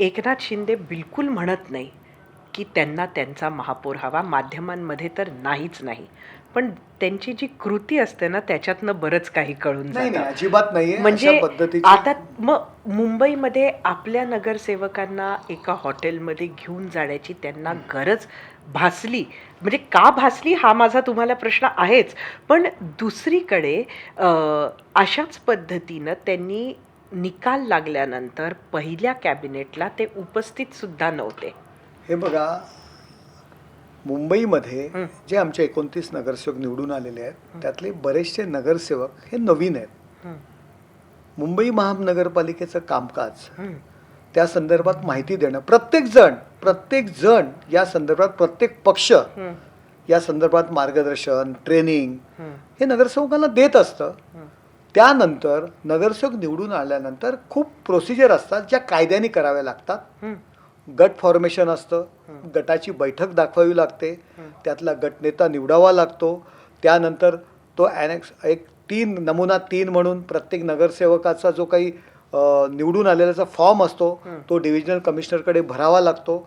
एकनाथ शिंदे बिलकुल म्हणत नाही, की त्यांना त्यांचा महापौर हवा. माध्यमांमध्ये तर नाहीच नाही. पण त्यांची जी कृती असते ना, त्याच्यातनं बरंच काही कळून नाही जातं. नाही अजिबात नाहीये. म्हणजे अशा पद्धतीची आता मग मुंबईमध्ये आपल्या नगरसेवकांना एका हॉटेलमध्ये घेऊन जाण्याची त्यांना गरज भासली. म्हणजे का भासली हा माझा तुम्हाला प्रश्न आहेच. पण दुसरीकडे अशाच पद्धतीनं त्यांनी निकाल लागल्यानंतर पहिल्या कॅबिनेटला ते उपस्थित सुद्धा नव्हते. हे बघा, मुंबईमध्ये हं, जे आमचे 29 नगरसेवक निवडून आलेले आहेत त्यातले बरेचसे नगरसेवक हे नवीन आहेत. हं, मुंबई महानगरपालिकेचं कामकाज हं, त्या संदर्भात माहिती देणं, प्रत्येक जण या संदर्भात, प्रत्येक पक्ष हं, या संदर्भात मार्गदर्शन, ट्रेनिंग हं, हे नगरसेवकांना देत असतं. हं, त्यानंतर नगरसेवक निवडून आल्यानंतर खूप प्रोसिजर असतात ज्या कायद्याने कराव्या लागतात. हं, गट फॉर्मेशन असतं, गटाची बैठक दाखवावी लागते, त्यातला गटनेता निवडावा लागतो. त्यानंतर तो ॲनेक्स एक नमुना 3 म्हणून प्रत्येक नगरसेवकाचा जो काही निवडून आलेल्याचा फॉर्म असतो तो डिव्हिजनल कमिशनरकडे भरावा लागतो.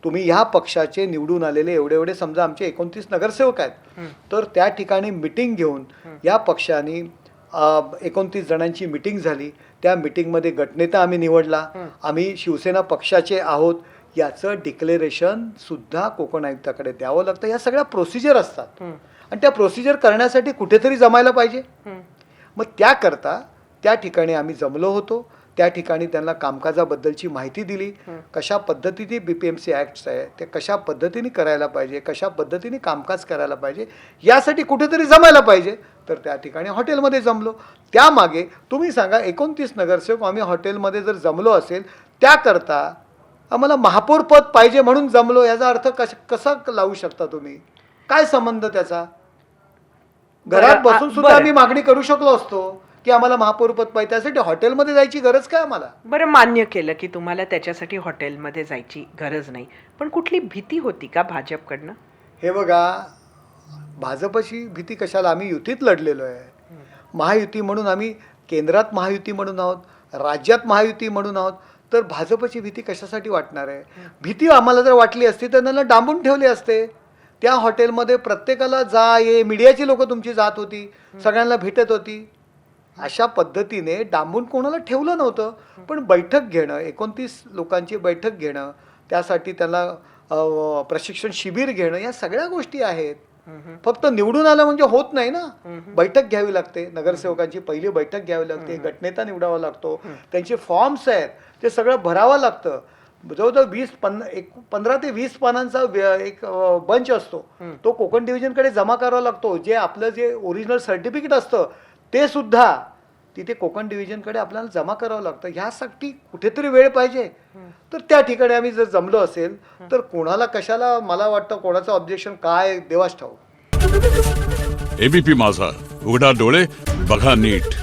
तुम्ही ह्या पक्षाचे निवडून आलेले एवढे एवढे समजा आमचे 29 नगरसेवक आहेत, तर त्या ठिकाणी मिटिंग घेऊन या पक्षाने 29 जणांची मिटिंग झाली. त्या मिटिंगमध्ये गटनेता आम्ही निवडला. आम्ही शिवसेना पक्षाचे आहोत याचं डिक्लेरेशन सुद्धा कोकण आयुक्ताकडे द्यावं लागतं. या सगळ्या प्रोसिजर असतात आणि त्या प्रोसिजर करण्यासाठी कुठेतरी जमायला पाहिजे. मग त्याकरता त्या ठिकाणी आम्ही जमलो होतो. त्या ठिकाणी त्यांना कामकाजाबद्दलची माहिती दिली, कशा पद्धतीने BPMC ॲक्ट्स आहे ते कशा पद्धतीने करायला पाहिजे, कशा पद्धतीने कामकाज करायला पाहिजे, यासाठी कुठेतरी जमायला पाहिजे. तर त्या ठिकाणी हॉटेलमध्ये जमलो. त्यामागे तुम्ही सांगा, 29 नगरसेवक आम्ही हॉटेलमध्ये जर जमलो असेल त्याकरता आम्हाला महापौर पद पाहिजे म्हणून जमलो, याचा अर्थ कसा लावू शकता तुम्ही? काय संबंध त्याचा? घरात बसून सुद्धा आम्ही मागणी करू शकलो असतो की आम्हाला महापौर पद पाहिजे. त्यासाठी हॉटेलमध्ये जायची गरज काय आम्हाला? बरं, मान्य केलं की तुम्हाला त्याच्यासाठी हॉटेलमध्ये जायची गरज नाही. पण कुठली भीती होती का भाजपकडनं? हे बघा, भाजपची भीती कशाला? आम्ही युतीत लढलेलो आहे. महायुती म्हणून आम्ही केंद्रात महायुती म्हणून आहोत, राज्यात महायुती म्हणून आहोत. तर भाजपची भीती कशासाठी वाटणार आहे? भीती आम्हाला जर वाटली असती तर त्यांना डांबून ठेवले असते. त्या हॉटेलमध्ये प्रत्येकाला जा ये, मीडियाची लोक तुमची जात होती, सगळ्यांना भेटत होती. अशा पद्धतीने डांबून कोणाला ठेवलं नव्हतं. पण बैठक घेणं, 29 लोकांची बैठक घेणं, त्यासाठी त्यांना प्रशिक्षण शिबिर घेणं, या सगळ्या गोष्टी आहेत. फक्त निवडून आलं म्हणजे होत नाही ना. बैठक घ्यावी लागते, नगरसेवकांची पहिली बैठक घ्यावी लागते, गटनेता निवडावा लागतो, त्यांचे फॉर्म्स आहेत ते सगळं भरावं लागतं. जवळजवळ 15 ते 20 पानांचा एक बंच असतो, तो कोकण डिव्हिजनकडे जमा करावा लागतो. जे आपलं जे ओरिजिनल सर्टिफिकेट असतं ते सुद्धा तिथे कोकण डिव्हिजनकडे आपल्याला जमा करावं लागतं. ह्यासाठी कुठेतरी वेळ पाहिजे. तर त्या ठिकाणी आम्ही जर जमलो असेल तर कोणाला कशाला, मला वाटतं कोणाचं ऑब्जेक्शन काय देवाच ठाऊक. ABP माझा, उघडा डोळे बघा नीट.